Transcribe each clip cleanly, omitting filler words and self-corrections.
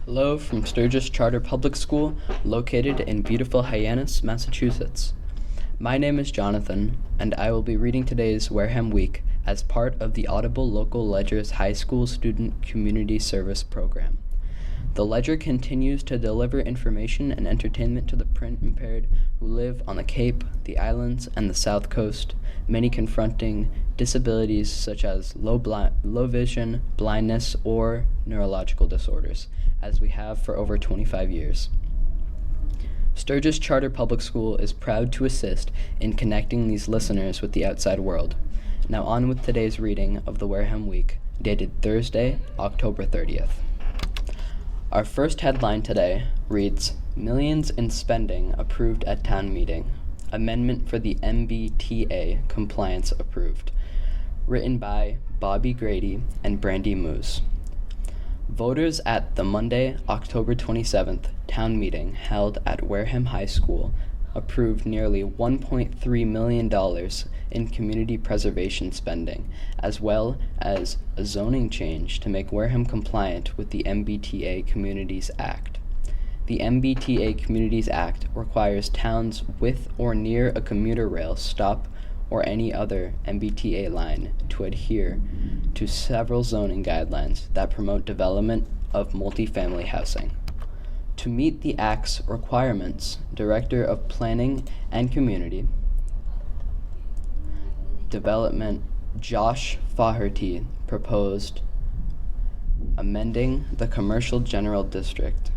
Hello from Sturgis Charter Public School, located in beautiful Hyannis, Massachusetts. My name is Jonathan, and I will be reading today's Wareham Week as part of the Audible Local Ledger's High School Student Community Service Program. The Ledger continues to deliver information and entertainment to the print-impaired who live on the Cape, the islands, and the South Coast, many confronting disabilities such as low vision, blindness, or neurological disorders, as we have for over 25 years. Sturgis Charter Public School is proud to assist in connecting these listeners with the outside world. Now on with today's reading of the Wareham Week, dated Thursday, October 30th. Our first headline today reads, Millions in Spending Approved at Town Meeting. Amendment for the MBTA Compliance Approved. Written by Bobby Grady and Brandy Moose. Voters at the Monday, October 27th town meeting held at Wareham High School approved nearly $1.3 million in community preservation spending, as well as a zoning change to make Wareham compliant with the MBTA Communities Act. The MBTA Communities Act requires towns with or near a commuter rail stop or any other MBTA line to adhere to several zoning guidelines that promote development of multifamily housing. To meet the Act's requirements, Director of Planning and Community Development Josh Faherty proposed amending the Commercial General District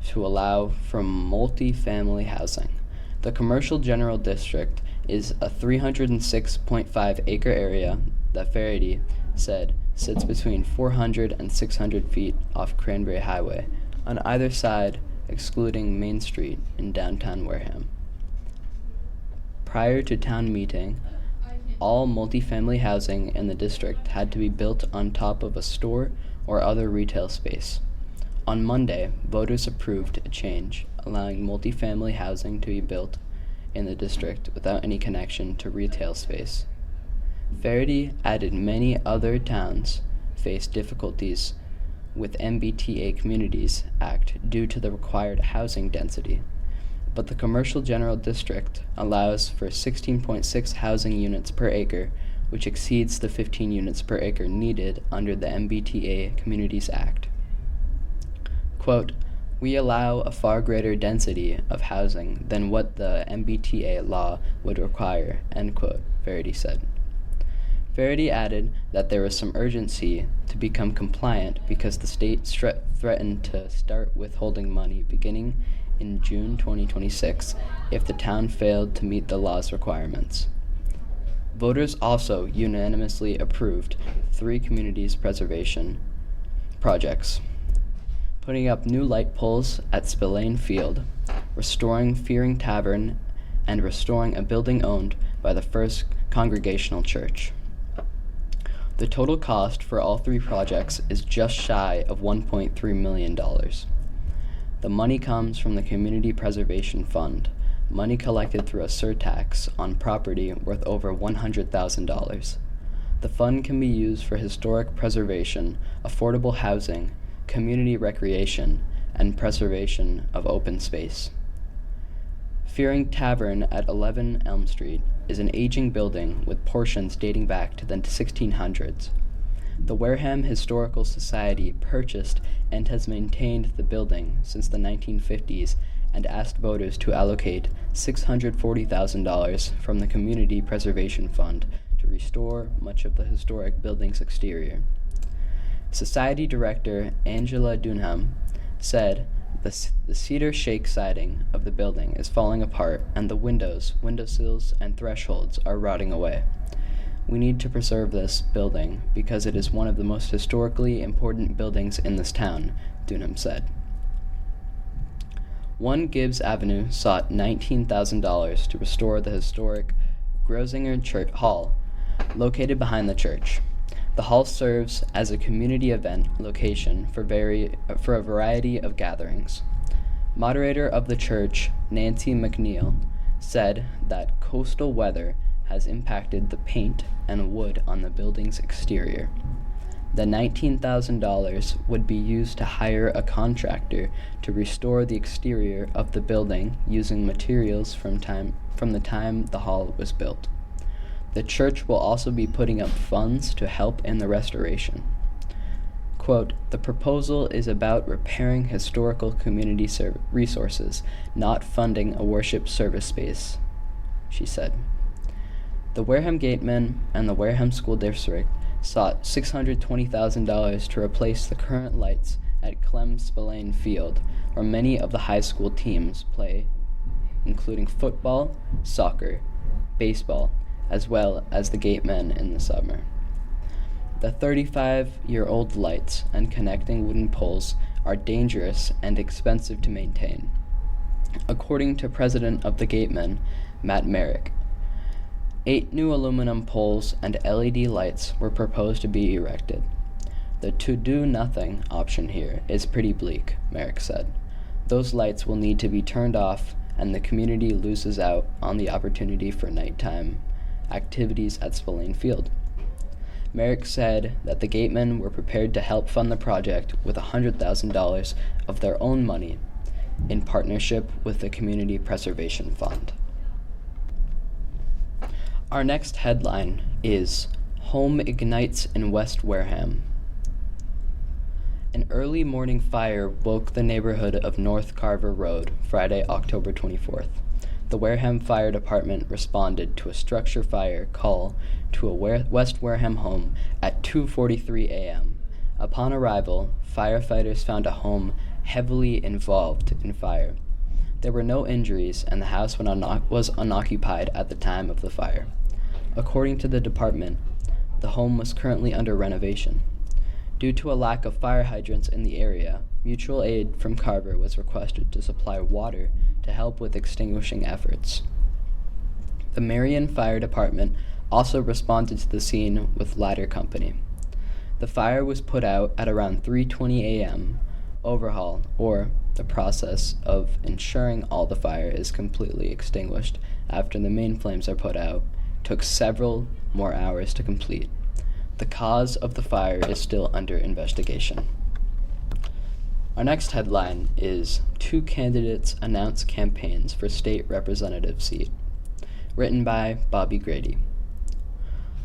to allow for multifamily housing. The Commercial General District is a 306.5 acre area that Faherty said sits between 400 and 600 feet off Cranberry Highway, on either side excluding Main Street in downtown Wareham. Prior to town meeting, all multifamily housing in the district had to be built on top of a store or other retail space. On Monday, voters approved a change allowing multifamily housing to be built in the district without any connection to retail space. Faherty added many other towns face difficulties with MBTA Communities Act due to the required housing density, but the Commercial General District allows for 16.6 housing units per acre, which exceeds the 15 units per acre needed under the MBTA Communities Act. Quote, "We allow a far greater density of housing than what the MBTA law would require," end quote, Faherty said. Faherty added that there was some urgency to become compliant because the state threatened to start withholding money beginning in June 2026 if the town failed to meet the law's requirements. Voters also unanimously approved 3 communities preservation projects: putting up new light poles at Spillane Field, restoring Fearing Tavern, and restoring a building owned by the First Congregational Church. The total cost for all 3 projects is just shy of $1.3 million. The money comes from the Community Preservation Fund, money collected through a surtax on property worth over $100,000. The fund can be used for historic preservation, affordable housing, community recreation, and preservation of open space. Fearing Tavern at 11 Elm Street is an aging building with portions dating back to the 1600s. The Wareham Historical Society purchased and has maintained the building since the 1950s and asked voters to allocate $640,000 from the Community Preservation Fund to restore much of the historic building's exterior. Society Director Angela Dunham said the cedar shake siding of the building is falling apart and the windows, windowsills, and thresholds are rotting away. We need to preserve this building because it is one of the most historically important buildings in this town, Dunham said. 1 Gibbs Avenue sought $19,000 to restore the historic Grosinger Church Hall, located behind the church. The hall serves as a community event location for a variety of gatherings. Moderator of the church, Nancy McNeil, said that coastal weather has impacted the paint and wood on the building's exterior. The $19,000 would be used to hire a contractor to restore the exterior of the building using materials from the time the hall was built. The church will also be putting up funds to help in the restoration. Quote, "The proposal is about repairing historical community resources, not funding a worship service space," she said. The Wareham Gatemen and the Wareham School District sought $620,000 to replace the current lights at Clem Spillane Field, where many of the high school teams play, including football, soccer, baseball, as well as the Gatemen in the summer. The 35-year-old lights and connecting wooden poles are dangerous and expensive to maintain. According to President of the Gatemen, Matt Merrick, 8 new aluminum poles and LED lights were proposed to be erected. The to-do-nothing option here is pretty bleak, Merrick said. Those lights will need to be turned off, and the community loses out on the opportunity for nighttime activities at Spillane Field. Merrick said that the Gatemen were prepared to help fund the project with $100,000 of their own money in partnership with the Community Preservation Fund. Our next headline is Home Ignites in West Wareham. An early morning fire woke the neighborhood of North Carver Road Friday, October 24th. The Wareham Fire Department responded to a structure fire call to a West Wareham home at 2:43 a.m. Upon arrival, firefighters found a home heavily involved in fire. There were no injuries, and the house was unoccupied at the time of the fire. According to the department, the home was currently under renovation. Due to a lack of fire hydrants in the area, mutual aid from Carver was requested to supply water to help with extinguishing efforts. The Marion Fire Department also responded to the scene with ladder company. The fire was put out at around 3:20 a.m. Overhaul, or the process of ensuring all the fire is completely extinguished after the main flames are put out, took several more hours to complete. The cause of the fire is still under investigation. Our next headline is 2 candidates announce campaigns for state representative seat, written by Bobby Grady.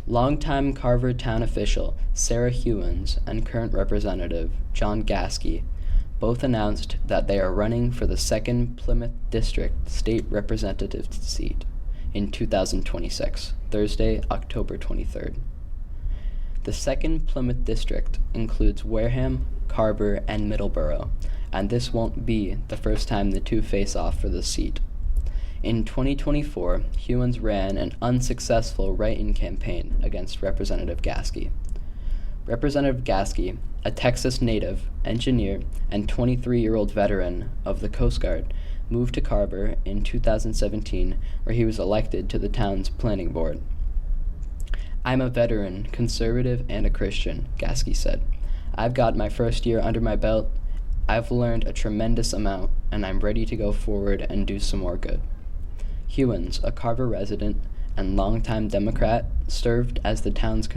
Longtime Carver town official Sarah Hewins and current representative John Gasky both announced that they are running for the 2nd Plymouth District state representative seat in 2026, Thursday, October 23rd. The 2nd Plymouth District includes Wareham, Carver, and Middleborough, and this won't be the first time the two face off for the seat. In 2024, Hewins ran an unsuccessful write-in campaign against Representative Gasky. Representative Gasky, a Texas native, engineer, and 23-year-old veteran of the Coast Guard, moved to Carver in 2017, where he was elected to the town's planning board. "I'm a veteran, conservative, and a Christian," Gasky said. "I've got my first year under my belt. I've learned a tremendous amount, and I'm ready to go forward and do some more good." Hewins, a Carver resident and longtime Democrat, served as the town's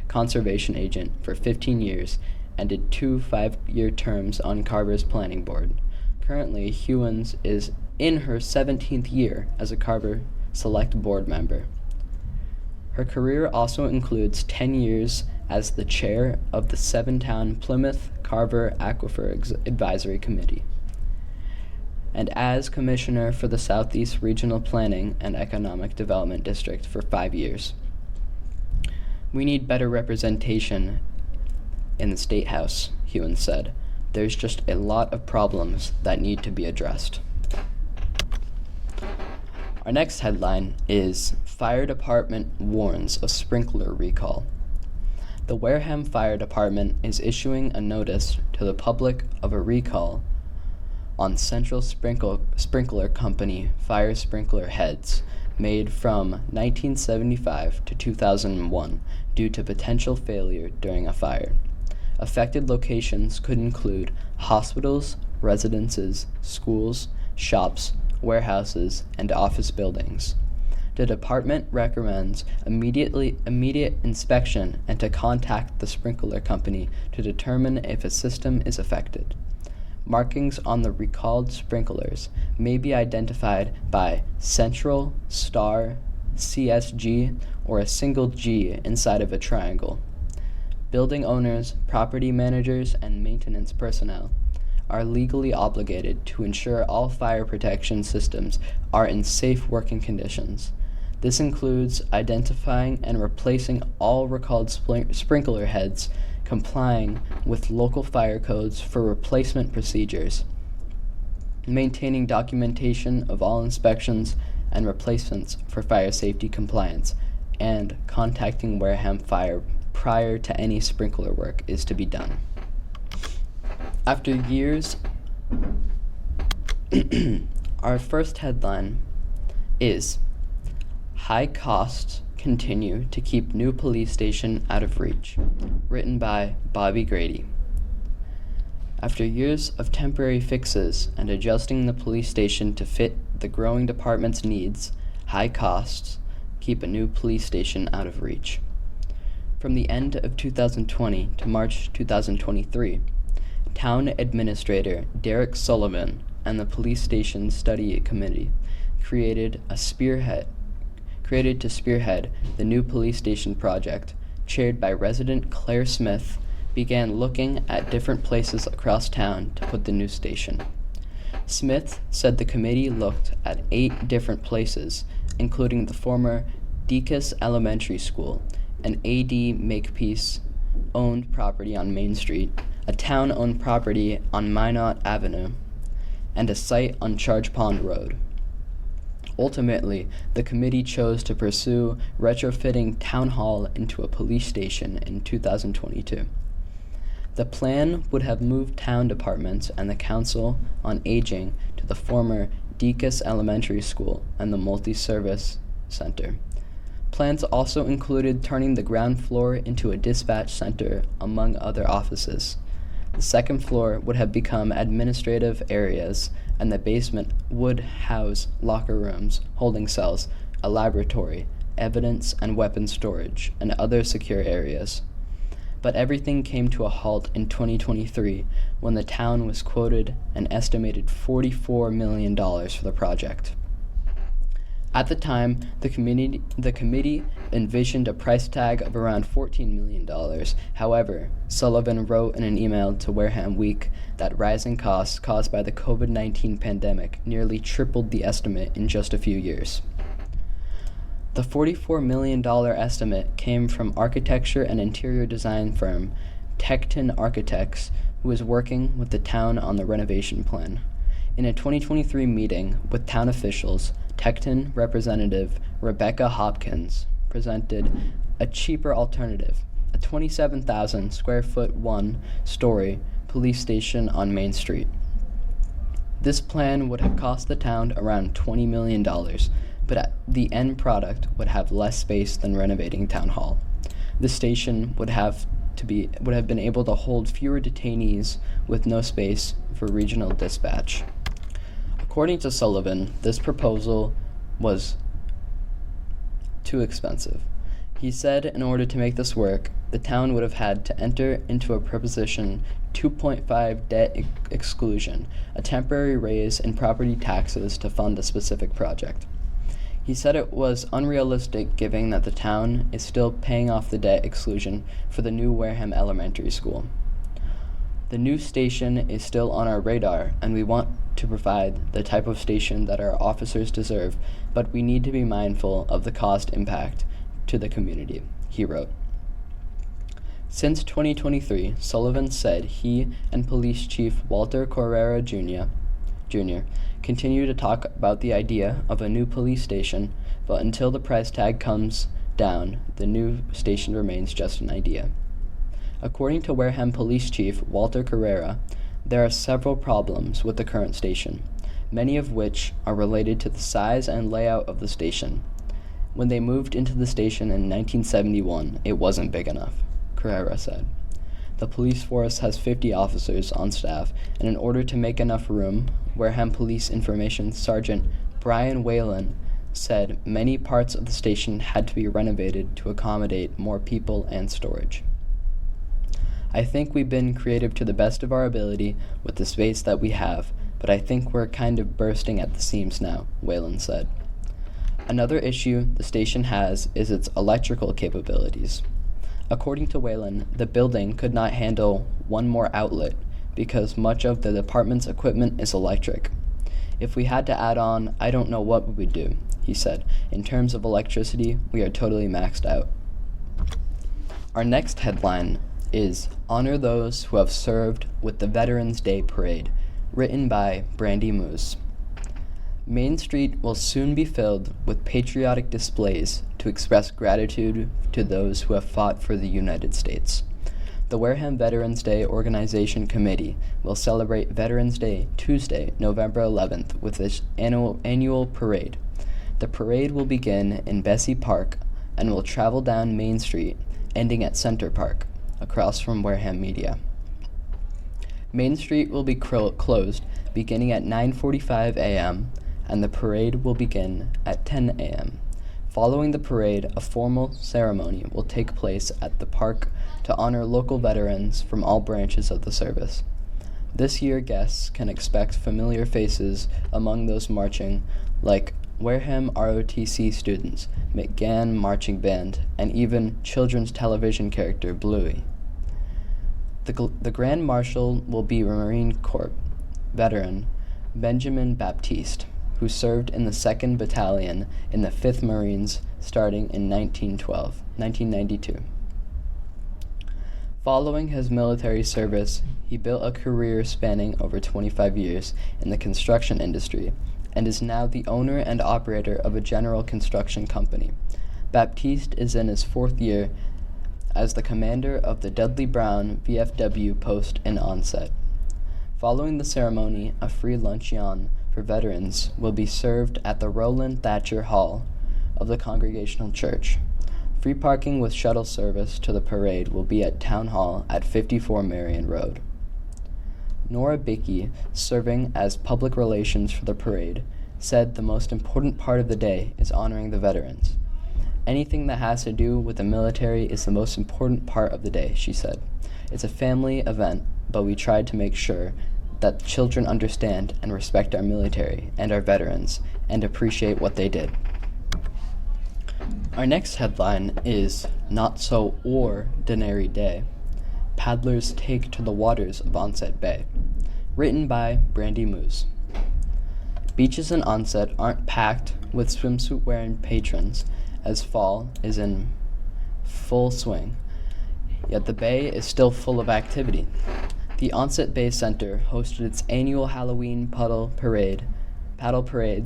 conservation agent for 15 years and did 2 5-year terms on Carver's planning board. Currently, Hewins is in her 17th year as a Carver Select Board member. Her career also includes 10 years as the chair of the 7-town Plymouth Carver Aquifer Advisory Committee, and as commissioner for the Southeast Regional Planning and Economic Development District for 5 years. "We need better representation in the State House," Hewins said. "There's just a lot of problems that need to be addressed." Our next headline is Fire Department Warns of Sprinkler Recall. The Wareham Fire Department is issuing a notice to the public of a recall on Central Sprinkler Company fire sprinkler heads made from 1975 to 2001 due to potential failure during a fire. Affected locations could include hospitals, residences, schools, shops, warehouses, and office buildings. The department recommends immediate inspection and to contact the sprinkler company to determine if a system is affected. Markings on the recalled sprinklers may be identified by central, star, CSG, or a single G inside of a triangle. Building owners, property managers, and maintenance personnel are legally obligated to ensure all fire protection systems are in safe working conditions. This includes identifying and replacing all recalled sprinkler heads, complying with local fire codes for replacement procedures, maintaining documentation of all inspections and replacements for fire safety compliance, and contacting Wareham Fire prior to any sprinkler work is to be done. After years, our first headline is High Costs Continue to Keep New Police Station Out of Reach, written by Bobby Grady. After years of temporary fixes and adjusting the police station to fit the growing department's needs, high costs keep a new police station out of reach. From the end of 2020 to March 2023, Town Administrator Derek Sullivan and the Police Station Study Committee created to spearhead the new police station project, chaired by resident Claire Smith, began looking at different places across town to put the new station. Smith said the committee looked at 8 different places, including the former Deacon's Elementary School, an A.D. Makepeace owned property on Main Street, a town-owned property on Minot Avenue, and a site on Charge Pond Road. Ultimately, the committee chose to pursue retrofitting Town Hall into a police station in 2022. The plan would have moved town departments and the Council on Aging to the former Deacon's Elementary School and the Multi-Service Center. Plans also included turning the ground floor into a dispatch center, among other offices. The second floor would have become administrative areas, and the basement would house locker rooms, holding cells, a laboratory, evidence and weapons storage, and other secure areas. But everything came to a halt in 2023 when the town was quoted an estimated $44 million for the project. At the time, the committee envisioned a price tag of around $14 million. However, Sullivan wrote in an email to Wareham Week that rising costs caused by the COVID-19 pandemic nearly tripled the estimate in just a few years. The $44 million estimate came from architecture and interior design firm Tecton Architects, who is working with the town on the renovation plan. In a 2023 meeting with town officials, Tecton representative Rebecca Hopkins presented a cheaper alternative, a 27,000 square foot one-story police station on Main Street. This plan would have cost the town around $20 million, but the end product would have less space than renovating Town Hall. The station would have been able to hold fewer detainees with no space for regional dispatch. According to Sullivan, this proposal was too expensive. He said in order to make this work, the town would have had to enter into a Proposition 2.5 debt exclusion, a temporary raise in property taxes to fund a specific project. He said it was unrealistic given that the town is still paying off the debt exclusion for the new Wareham Elementary School. The new station is still on our radar, and we want to provide the type of station that our officers deserve, but we need to be mindful of the cost impact to the community, he wrote. Since 2023, Sullivan said he and Police Chief Walter Correra Jr. continue to talk about the idea of a new police station, but until the price tag comes down, the new station remains just an idea. According to Wareham Police Chief Walter Correra, there are several problems with the current station, many of which are related to the size and layout of the station. When they moved into the station in 1971, it wasn't big enough, Correra said. The police force has 50 officers on staff, and in order to make enough room, Wareham Police Information Sergeant Brian Whalen said many parts of the station had to be renovated to accommodate more people and storage. I think we've been creative to the best of our ability with the space that we have, but I think we're kind of bursting at the seams now, Whalen said. Another issue the station has is its electrical capabilities. According to Whalen, the building could not handle one more outlet because much of the department's equipment is electric. If we had to add on, I don't know what we would do, he said. In terms of electricity, we are totally maxed out. Our next headline is Honor Those Who Have Served with the Veterans Day Parade, written by Brandy Moose. Main Street will soon be filled with patriotic displays to express gratitude to those who have fought for the United States. The Wareham Veterans Day Organization Committee will celebrate Veterans Day Tuesday, November 11th with this annual parade. The parade will begin in Bessie Park and will travel down Main Street, ending at Center Park, across from Wareham Media. Main Street will be closed beginning at 9:45 a.m. and the parade will begin at 10 a.m. Following the parade, a formal ceremony will take place at the park to honor local veterans from all branches of the service. This year, guests can expect familiar faces among those marching, like Wareham ROTC students, McGann Marching Band, and even children's television character Bluey. The Grand Marshal will be Marine Corps veteran Benjamin Baptiste, who served in the 2nd Battalion in the 5th Marines starting in 1992. Following his military service, he built a career spanning over 25 years in the construction industry and is now the owner and operator of a general construction company. Baptiste is in his 4th year as the commander of the Dudley Brown VFW post in Onset. Following the ceremony, a free luncheon for veterans will be served at the Rowland Thatcher Hall of the Congregational Church. Free parking with shuttle service to the parade will be at Town Hall at 54 Marion Road. Nora Bickey, serving as public relations for the parade, said the most important part of the day is honoring the veterans. Anything that has to do with the military is the most important part of the day, she said. It's a family event, but we tried to make sure that children understand and respect our military and our veterans and appreciate what they did. Our next headline is Not So Ordinary Day. Paddlers Take to the Waters of Onset Bay, written by Brandy Moose. Beaches in Onset aren't packed with swimsuit-wearing patrons as fall is in full swing, yet the bay is still full of activity. The Onset Bay Center hosted its annual Halloween paddle parade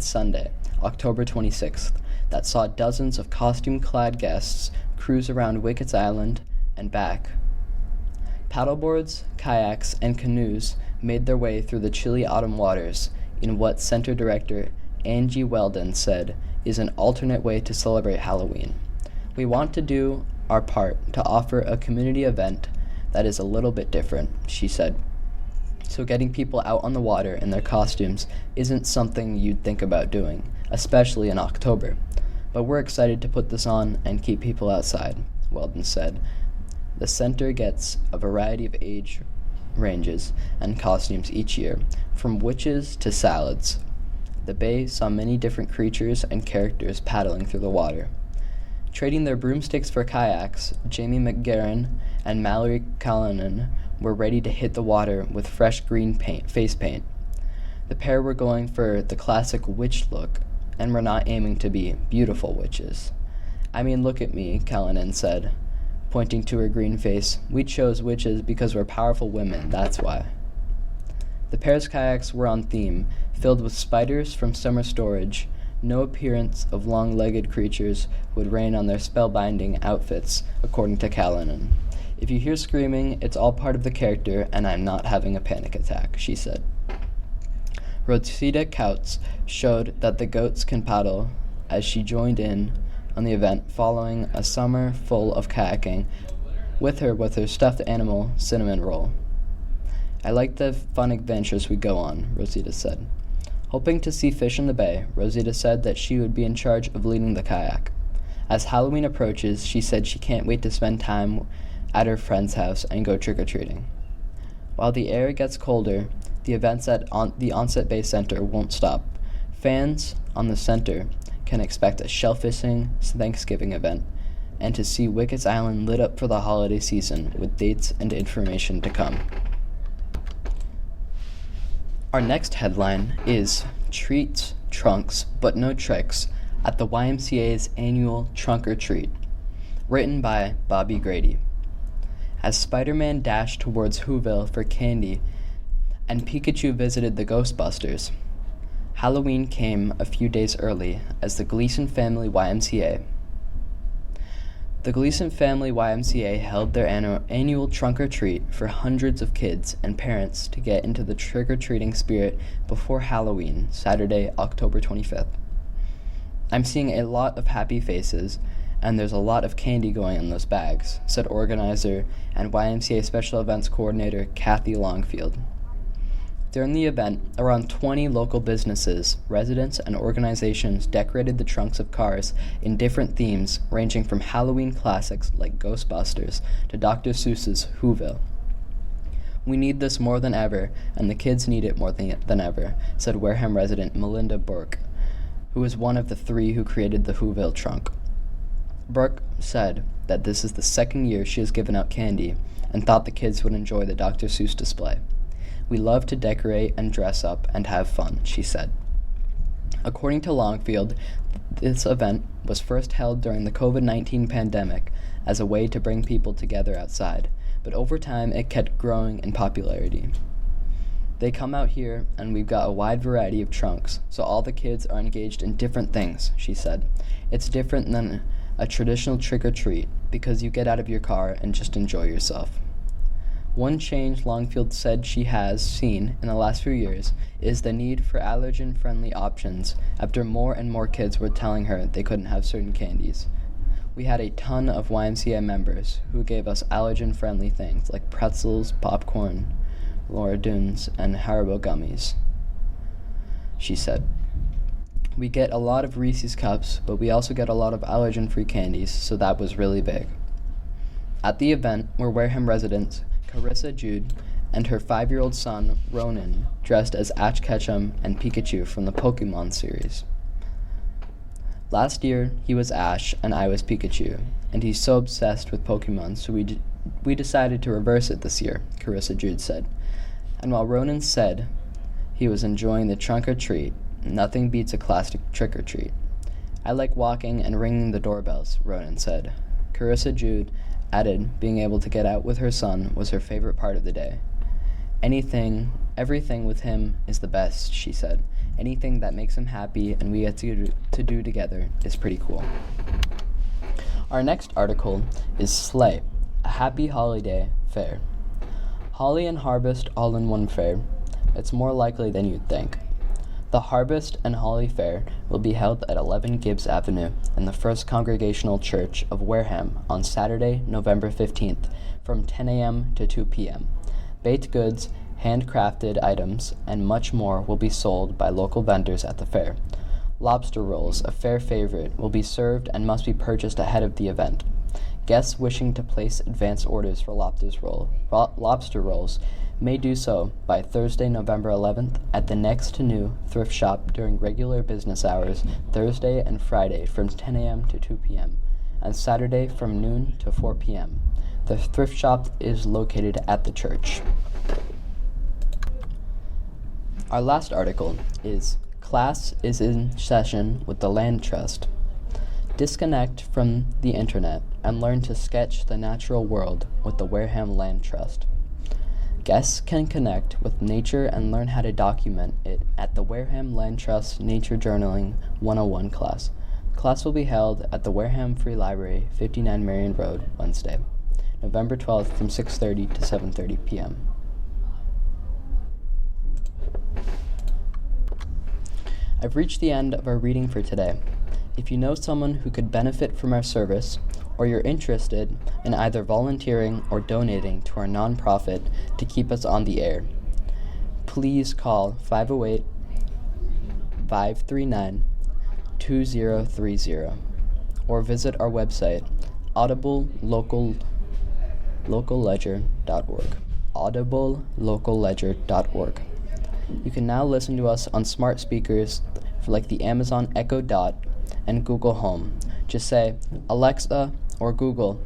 Sunday, October 26th, that saw dozens of costume-clad guests cruise around Wickett's Island and back. Paddleboards, kayaks, and canoes made their way through the chilly autumn waters in what Center Director Angie Weldon said is an alternate way to celebrate Halloween. We want to do our part to offer a community event that is a little bit different, she said. So getting people out on the water in their costumes isn't something you'd think about doing, especially in October. But we're excited to put this on and keep people outside, Weldon said. The center gets a variety of age ranges and costumes each year, from witches to salads. The bay saw many different creatures and characters paddling through the water. Trading their broomsticks for kayaks, Jamie McGarren and Mallory Callanan were ready to hit the water with fresh green face paint. The pair were going for the classic witch look, and were not aiming to be beautiful witches. I mean, look at me, Callanan said, pointing to her green face. We chose witches because we're powerful women, that's why. The pair's kayaks were on theme, filled with spiders from summer storage. No appearance of long-legged creatures would rain on their spellbinding outfits, according to Callanan. If you hear screaming, it's all part of the character, and I'm not having a panic attack, she said. Rosita Couts showed that the goats can paddle as she joined in on the event following a summer full of kayaking with her stuffed animal, Cinnamon Roll. I like the fun adventures we go on, Rosita said. Hoping to see fish in the bay, Rosita said that she would be in charge of leading the kayak. As Halloween approaches, she said she can't wait to spend time at her friend's house and go trick-or-treating. While the air gets colder, the events at the Onset Bay Center won't stop. Fans on the center can expect a shellfishing Thanksgiving event and to see Wickett's Island lit up for the holiday season with dates and information to come. Our next headline is Treats, Trunks, but No Tricks at the YMCA's annual Trunk or Treat, written by Bobby Grady. As Spider-Man dashed towards Whoville for candy and Pikachu visited the Ghostbusters, Halloween came a few days early as the Gleason Family YMCA. The Gleason Family YMCA held their annual trunk or treat for hundreds of kids and parents to get into the trick-or-treating spirit before Halloween, Saturday, October 25th. I'm seeing a lot of happy faces, and there's a lot of candy going in those bags, said organizer and YMCA Special Events Coordinator Kathy Longfield. During the event, around 20 local businesses, residents, and organizations decorated the trunks of cars in different themes, ranging from Halloween classics like Ghostbusters to Dr. Seuss's Whoville. We need this more than ever, and the kids need it more than ever, said Wareham resident Melinda Burke, who was one of the 3 who created the Whoville trunk. Burke said that this is the second year she has given out candy and thought the kids would enjoy the Dr. Seuss display. We love to decorate and dress up and have fun, she said. According to Longfield, this event was first held during the COVID-19 pandemic as a way to bring people together outside, but over time it kept growing in popularity. They come out here and we've got a wide variety of trunks, so all the kids are engaged in different things, she said. It's different than a traditional trick-or-treat because you get out of your car and just enjoy yourself. One change Longfield said she has seen in the last few years is the need for allergen-friendly options after more and more kids were telling her they couldn't have certain candies. We had a ton of YMCA members who gave us allergen-friendly things like pretzels, popcorn, Laura Dunes, and Haribo gummies, she said. We get a lot of Reese's cups, but we also get a lot of allergen-free candies, so that was really big. At the event were Wareham residents Carissa Jude and her 5-year-old son, Ronan, dressed as Ash Ketchum and Pikachu from the Pokemon series. Last year, he was Ash and I was Pikachu, and he's so obsessed with Pokemon, so we decided to reverse it this year, Carissa Jude said. And while Ronan said he was enjoying the trunk or treat, nothing beats a classic trick or treat. I like walking and ringing the doorbells, Ronan said. Carissa Jude added being able to get out with her son was her favorite part of the day. Everything with him is the best, she said. Anything that makes him happy and we get to do together is pretty cool. Our next article is Sleigh, a happy holiday fair. Holly and Harvest all in one fair. It's more likely than you'd think. The Harvest and Holly Fair will be held at 11 Gibbs Avenue in the First Congregational Church of Wareham on Saturday, November 15th from 10 a.m. to 2 p.m. Baked goods, handcrafted items, and much more will be sold by local vendors at the fair. Lobster rolls, a fair favorite, will be served and must be purchased ahead of the event. Guests wishing to place advance orders for lobster rolls may do so by Thursday, November 11th at the Next to New thrift shop during regular business hours, Thursday and Friday from 10 a.m. to 2 p.m., and Saturday from noon to 4 p.m. The thrift shop is located at the church. Our last article is Class is in session with the Land Trust. Disconnect from the internet and learn to sketch the natural world with the Wareham Land Trust. Guests can connect with nature and learn how to document it at the Wareham Land Trust Nature Journaling 101 class. Class will be held at the Wareham Free Library, 59 Marion Road, Wednesday, November 12th from 6:30 to 7:30 p.m. I've reached the end of our reading for today. If you know someone who could benefit from our service, or you're interested in either volunteering or donating to our nonprofit to keep us on the air, please call 539-2030 or visit our website audiblelocalledger.org. audiblelocalledger.org. You can now listen to us on smart speakers like the Amazon Echo Dot and Google Home. Just say, Alexa or Google,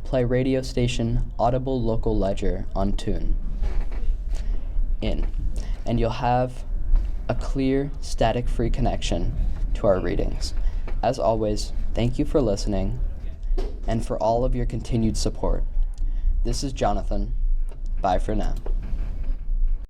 play radio station Audible Local Ledger on Tune In, and you'll have a clear, static-free connection to our readings. As always, thank you for listening and for all of your continued support. This is Jonathan. Bye for now.